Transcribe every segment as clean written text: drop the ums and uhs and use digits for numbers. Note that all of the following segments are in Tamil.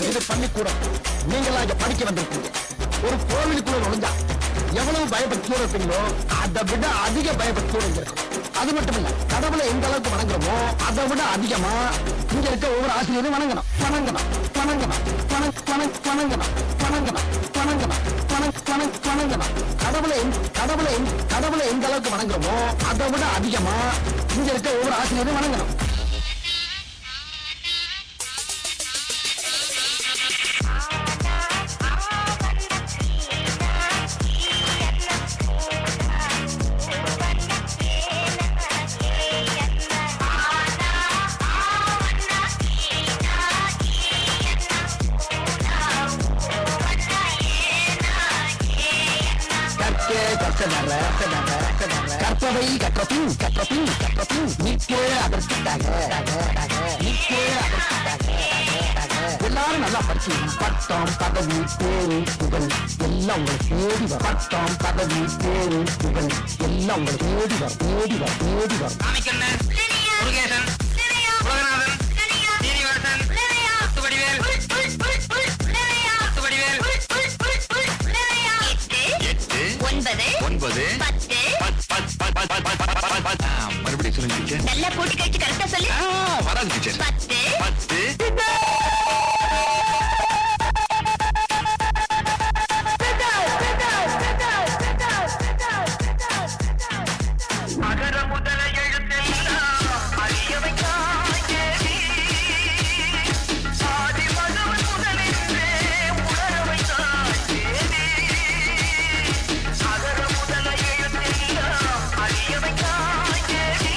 இது பள்ளிக்கூடம். நீங்களா இங்க படிக்க வந்திருக்கீங்க. ஒரு கோவிலுக்குள்ள நுழைஞ்சா எவ்வளவு பயபக்தியோட இருப்பீங்களோ அதை விட அதிக பயபக்தியோட இங்க இருக்கும். அது மட்டும் இல்ல, கடவுளை எந்த அளவுக்கு வணங்குறோமோ அதை விட அதிகமா இங்க இருக்க ஒவ்வொரு ஆசிரியரும் வணங்கணும் வணங்கணும் வணங்கணும் வணங்கணும் வணங்கணும் வணங்கணும் வணங்கணும். கடவுளை எந்த அளவுக்கு வணங்குறோமோ அதை விட அதிகமா இங்க இருக்க ஒவ்வொரு ஆசிரியரும் வணங்கணும். கற்பவை கற்றபின் நிற்கே அதற்காக எல்லாரும் நல்லா படிச்சு பட்டம் பதவி பேரு புகழ் எல்லாம் உங்களை தேடி வரும். பட்டம் பதவி பேரு புகழ் எல்லாம் உங்களை தேடி வரும். மறுபடியும் சொல்லுங்க. நல்லா போட்டு கழிச்சு கரெக்டா சொல்லு. வராது டீச்சர். 10 அகர முதல எழுத்தெல்லாம் அறியவை காய்கேரி சாதி மதவன் முதலின்றே உணரவை காய்கேரி அகர முதல எழுத்தெல்லாம் அறியவை காய்கேரி.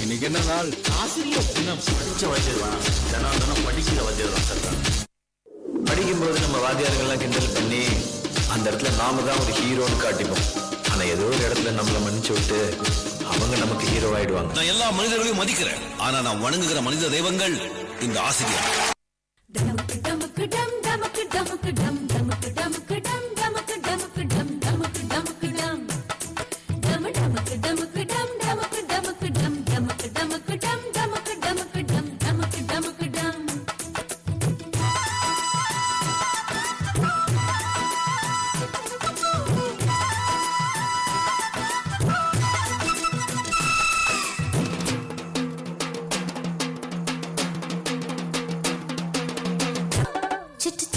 இன்னைக்கு என்ன நாள்? ஆசிரியர் தினம். படிச்ச வச்சிருவான், தினம் படிக்கிற வச்சிருவான். படிக்கும்போது நம்ம வாத்தியார்கள்லாம் கிண்டல் பண்ணி அந்த இடத்துல நாம தான் ஒரு ஹீரோன்னு காட்டிப்போம். ஆனா ஏதோ ஒரு இடத்துல நம்மள மன்னிச்சு விட்டு அவங்க நமக்கு ஹீரோ ஆயிடுவாங்க. நான் எல்லா மனிதர்களையும் மதிக்கிறேன். ஆனா நான் வணங்குகிற மனித தெய்வங்கள் இந்த ஆசிரியர். சிட்டு